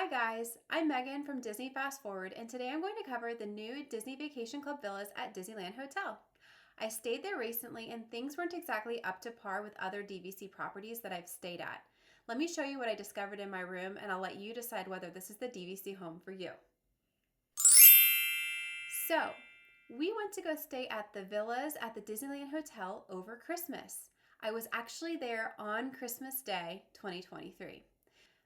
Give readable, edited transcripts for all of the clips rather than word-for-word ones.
guys, I'm Megan from Disney Fast Forward, and today I'm going to cover the new Disney Vacation Club villas at Disneyland Hotel. I stayed there recently and things weren't exactly up to par with other DVC properties that I've stayed at. Let me show you what I discovered in my room and I'll let you decide whether this is the DVC home for you. So, we went to go stay at the villas at the Disneyland Hotel over Christmas. I was actually there on Christmas Day 2023.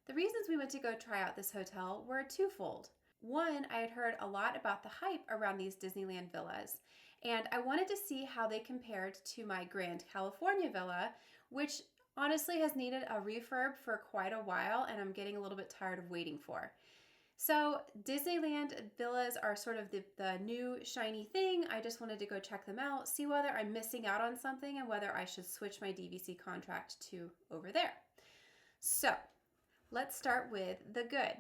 The reasons we went to go try out this hotel were twofold. One, I had heard a lot about the hype around these Disneyland villas, and I wanted to see how they compared to my Grand California villa, which honestly has needed a refurb for quite a while, and I'm getting a little bit tired of waiting for. So Disneyland villas are sort of the new shiny thing. I just wanted to go check them out, see whether I'm missing out on something and whether I should switch my DVC contract to over there. So let's start with the good.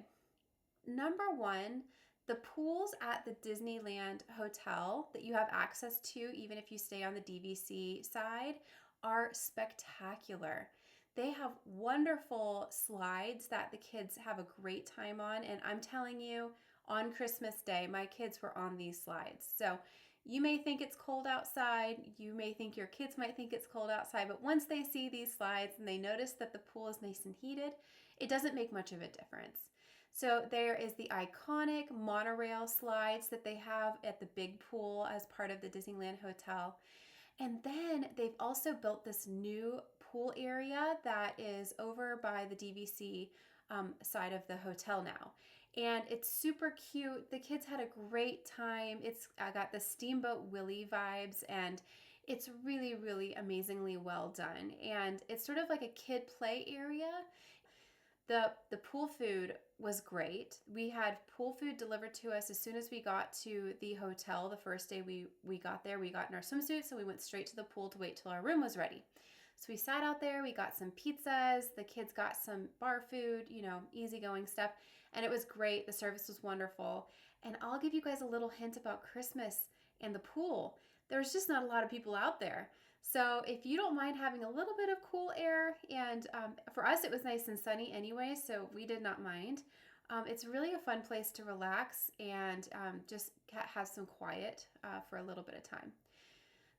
Number one, the pools at the Disneyland Hotel that you have access to, even if you stay on the DVC side, are spectacular. They have wonderful slides that the kids have a great time on, and I'm telling you, on Christmas Day, my kids were on these slides. So you may think it's cold outside, you may think your kids might think it's cold outside, but once they see these slides and they notice that the pool is nice and heated, it doesn't make much of a difference. So there is the iconic monorail slides that they have at the big pool as part of the Disneyland Hotel. And then they've also built this new pool area that is over by the DVC side of the hotel now. And it's super cute. The kids had a great time. It's got the Steamboat Willie vibes, and it's really, really amazingly well done. And it's sort of like a kid play area. The pool food was great. We had pool food delivered to us as soon as we got to the hotel. The first day we got there, we got in our swimsuits, so we went straight to the pool to wait till our room was ready. So we sat out there, we got some pizzas, the kids got some bar food, easygoing stuff, and it was great. The service was wonderful. And I'll give you guys a little hint about Christmas and the pool. There's just not a lot of people out there. So if you don't mind having a little bit of cool air, and for us it was nice and sunny anyway, so we did not mind. It's really a fun place to relax and just have some quiet for a little bit of time.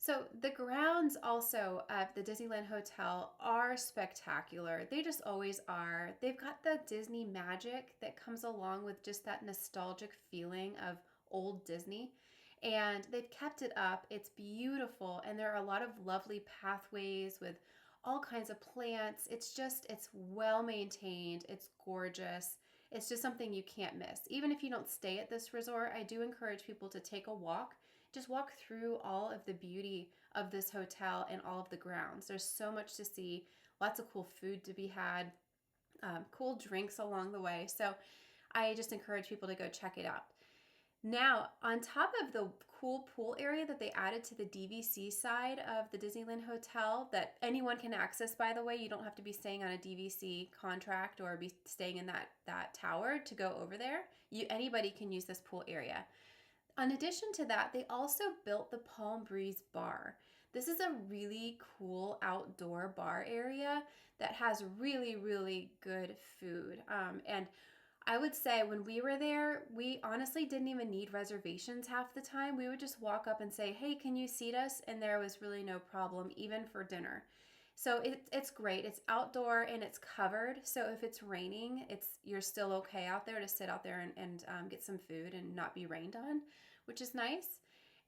So the grounds also of the Disneyland Hotel are spectacular. They just always are. They've got the Disney magic that comes along with just that nostalgic feeling of old Disney. And they've kept it up. It's beautiful. And there are a lot of lovely pathways with all kinds of plants. It's well maintained. It's gorgeous. It's just something you can't miss. Even if you don't stay at this resort, I do encourage people to take a walk. Just walk through all of the beauty of this hotel and all of the grounds. There's so much to see, lots of cool food to be had, cool drinks along the way. So I just encourage people to go check it out. Now, on top of the cool pool area that they added to the DVC side of the Disneyland Hotel that anyone can access, by the way, you don't have to be staying on a DVC contract or be staying in that tower to go over there. Anybody can use this pool area. In addition to that, they also built the Palm Breeze Bar. This is a really cool outdoor bar area that has really, really good food. And I would say when we were there, we honestly didn't even need reservations half the time. We would just walk up and say, hey, can you seat us? And there was really no problem, even for dinner. So it's great. It's outdoor and it's covered. So if it's raining, you're still okay out there to sit out there and get some food and not be rained on, which is nice.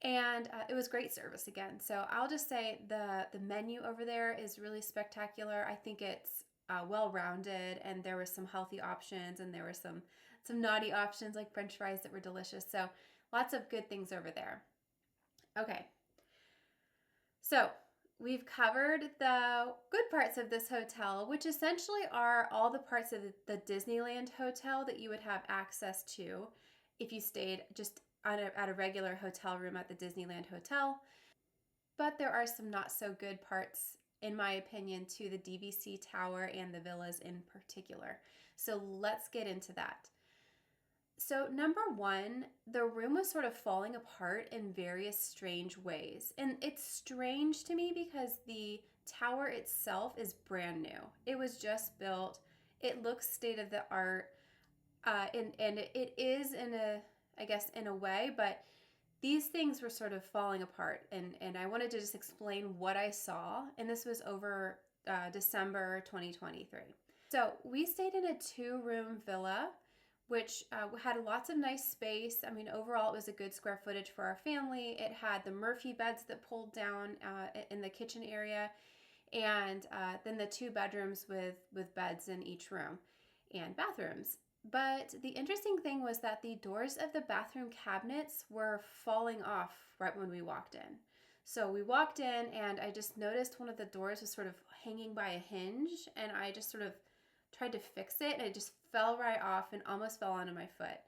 And it was great service again. So I'll just say the menu over there is really spectacular. I think it's well-rounded, and there were some healthy options and there were some naughty options like French fries that were delicious. So lots of good things over there. Okay. So we've covered the good parts of this hotel, which essentially are all the parts of the Disneyland Hotel that you would have access to if you stayed just at a regular hotel room at the Disneyland Hotel. But there are some not so good parts, in my opinion, to the DVC Tower and the villas in particular. So let's get into that. So number one, the room was sort of falling apart in various strange ways. And it's strange to me because the tower itself is brand new. It was just built. It looks state of the art. And it is in a, I guess, in a way, but these things were sort of falling apart. And I wanted to just explain what I saw. And this was over December 2023. So we stayed in a 2-room villa, which had lots of nice space. I mean, overall, it was a good square footage for our family. It had the Murphy beds that pulled down in the kitchen area, and then the 2 bedrooms with beds in each room and bathrooms. But the interesting thing was that the doors of the bathroom cabinets were falling off right when we walked in. So we walked in, and I just noticed one of the doors was sort of hanging by a hinge, and I just sort of tried to fix it, and it just fell right off and almost fell onto my foot.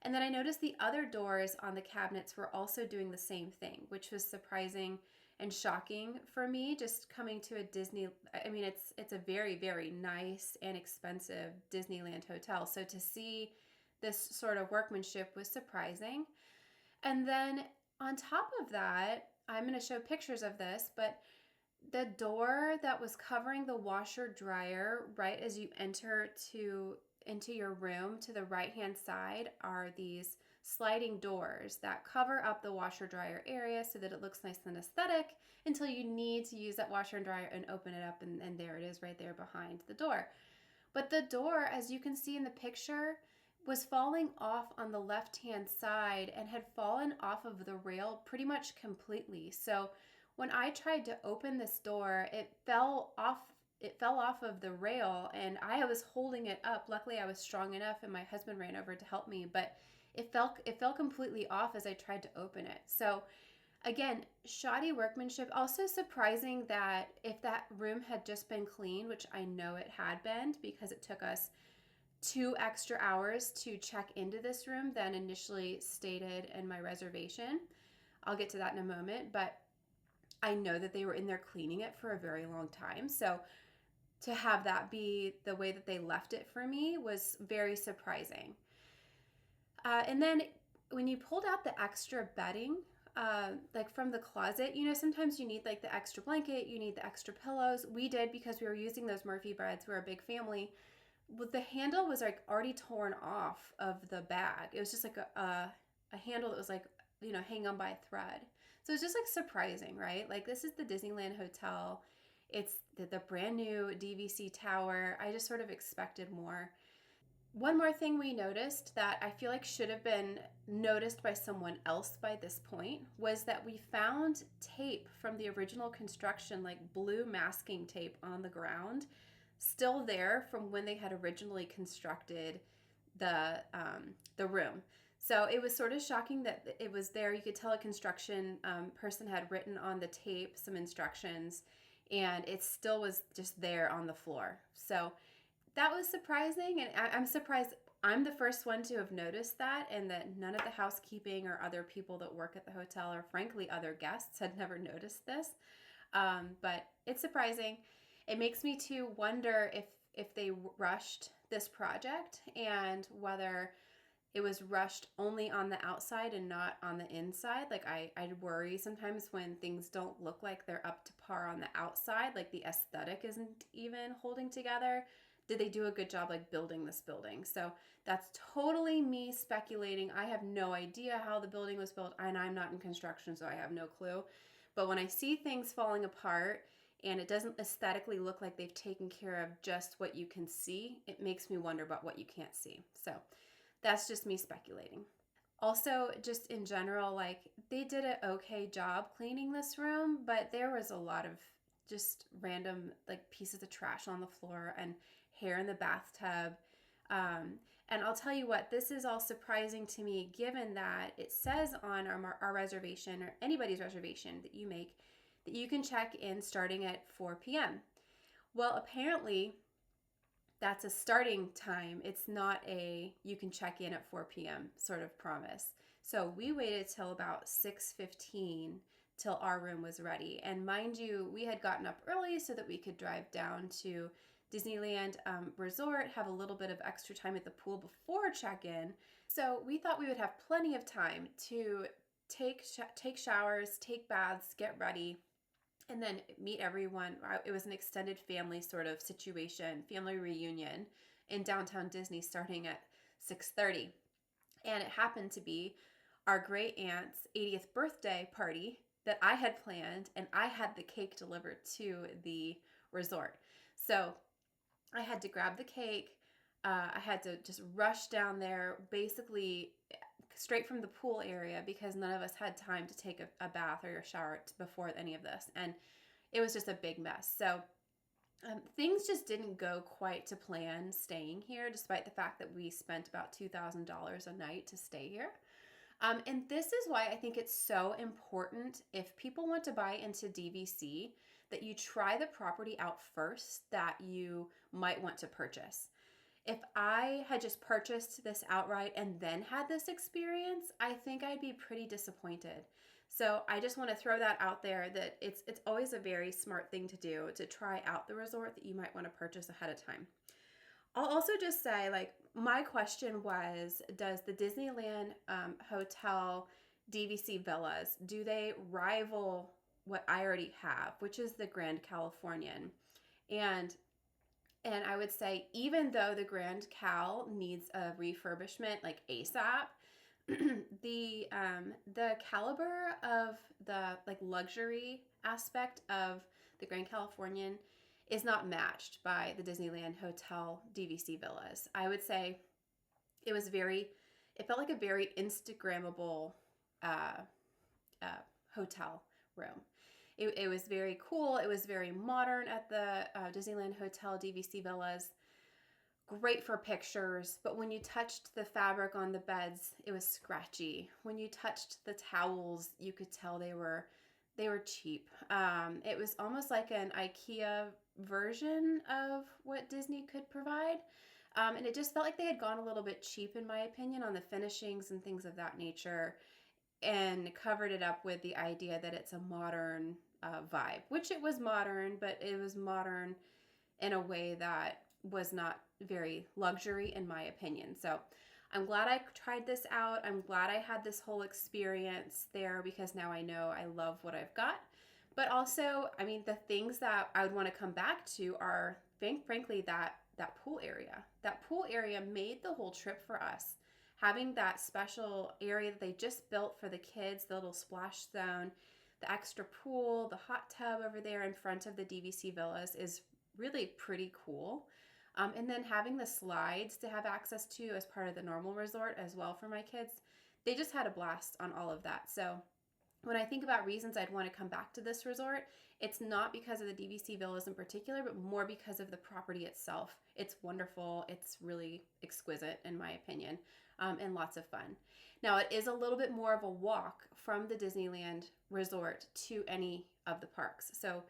And then I noticed the other doors on the cabinets were also doing the same thing, which was surprising and shocking for me, just coming to a Disney. I mean, it's a very, very nice and expensive Disneyland hotel. So to see this sort of workmanship was surprising. And then on top of that, I'm going to show pictures of this, but the door that was covering the washer dryer right as you enter into your room, to the right hand side are these sliding doors that cover up the washer dryer area so that it looks nice and aesthetic until you need to use that washer and dryer and open it up, and there it is right there behind the door. But the door, as you can see in the picture, was falling off on the left hand side and had fallen off of the rail pretty much completely. So when I tried to open this door, it fell off of the rail, and I was holding it up. Luckily, I was strong enough, and my husband ran over to help me, but it fell completely off as I tried to open it. So again, shoddy workmanship. Also surprising that if that room had just been cleaned, which I know it had been because it took us 2 extra hours to check into this room than initially stated in my reservation. I'll get to that in a moment, but I know that they were in there cleaning it for a very long time. So to have that be the way that they left it for me was very surprising. And then when you pulled out the extra bedding, like from the closet, you know, sometimes you need like the extra blanket, you need the extra pillows. We did because we were using those Murphy beds. We're a big family. But the handle was like already torn off of the bag. It was just like a handle that was like, you know, hang on by a thread. So it's just like surprising, right? Like this is the Disneyland Hotel. It's the brand new DVC tower. I just sort of expected more. One more thing we noticed that I feel like should have been noticed by someone else by this point was that we found tape from the original construction, like blue masking tape on the ground, still there from when they had originally constructed the room. So it was sort of shocking that it was there. You could tell a construction person had written on the tape some instructions, and it still was just there on the floor. So that was surprising, and I'm surprised I'm the first one to have noticed that, and that none of the housekeeping or other people that work at the hotel, or frankly other guests, had never noticed this. But it's surprising. It makes me to wonder if they rushed this project, and whether it was rushed only on the outside and not on the inside. Like I worry sometimes when things don't look like they're up to par on the outside, like the aesthetic isn't even holding together. Did they do a good job like building this building? So that's totally me speculating. I have no idea how the building was built, and I'm not in construction, so I have no clue. But when I see things falling apart and it doesn't aesthetically look like they've taken care of just what you can see, it makes me wonder about what you can't see. So that's just me speculating. Also, just in general, like they did an okay job cleaning this room, but there was a lot of just random like pieces of trash on the floor and hair in the bathtub. And I'll tell you what, this is all surprising to me given that it says on our reservation, or anybody's reservation that you make, that you can check in starting at 4 p.m. Well, apparently that's a starting time. It's not a you can check in at 4 p.m. sort of promise. So we waited till about 6:15 till our room was ready. And mind you, we had gotten up early so that we could drive down to Disneyland Resort, have a little bit of extra time at the pool before check-in. So we thought we would have plenty of time to take showers, take baths, get ready, and then meet everyone. It was an extended family sort of situation, family reunion in downtown Disney starting at 6:30. And it happened to be our great aunt's 80th birthday party that I had planned, and I had the cake delivered to the resort. So I had to grab the cake. I had to just rush down there, basically straight from the pool area, because none of us had time to take a bath or a shower before any of this. And it was just a big mess. So things just didn't go quite to plan staying here, despite the fact that we spent about $2,000 a night to stay here. And this is why I think it's so important, if people want to buy into DVC, that you try the property out first that you might want to purchase. If I had just purchased this outright and then had this experience, I think I'd be pretty disappointed. So I just want to throw that out there, that it's always a very smart thing to do, to try out the resort that you might want to purchase ahead of time. I'll also just say, like, my question was, does the Disneyland Hotel DVC Villas, do they rival what I already have, which is the Grand Californian? And I would say, even though the Grand Cal needs a refurbishment like ASAP, the caliber of the like luxury aspect of the Grand Californian is not matched by the Disneyland Hotel DVC Villas. I would say it felt like a very Instagrammable hotel room. It was very cool. It was very modern at the Disneyland Hotel DVC Villas. Great for pictures, but when you touched the fabric on the beds, it was scratchy. When you touched the towels, you could tell they were cheap. It was almost like an IKEA version of what Disney could provide. And it just felt like they had gone a little bit cheap, in my opinion, on the finishings and things of that nature, and covered it up with the idea that it's a modern vibe, which it was modern, but it was modern in a way that was not very luxury, in my opinion. So I'm glad I tried this out. I'm glad I had this whole experience there, because now I know I love what I've got. But also, I mean, the things that I would want to come back to are, frankly, that pool area. That pool area made the whole trip for us. Having that special area that they just built for the kids, the little splash zone, the extra pool, the hot tub over there in front of the DVC Villas is really pretty cool. And then having the slides to have access to as part of the normal resort as well for my kids, they just had a blast on all of that. So when I think about reasons I'd want to come back to this resort, it's not because of the DVC Villas in particular, but more because of the property itself. It's wonderful. It's really exquisite, in my opinion, and lots of fun. Now, it is a little bit more of a walk from the Disneyland resort to any of the parks. So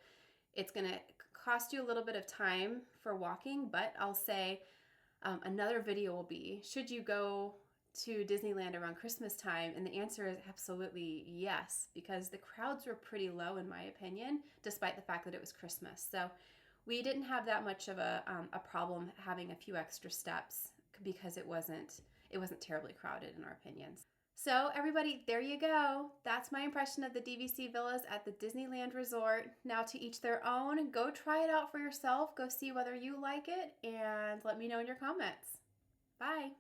it's going to cost you a little bit of time for walking, but I'll say another video will be, should you go to Disneyland around Christmas time? And the answer is absolutely yes, because the crowds were pretty low, in my opinion, despite the fact that it was Christmas. So we didn't have that much of a problem having a few extra steps, because it wasn't terribly crowded, in our opinions. So everybody, there you go. That's my impression of the DVC Villas at the Disneyland Resort. Now, to each their own. Go try it out for yourself. Go see whether you like it, and let me know in your comments. Bye.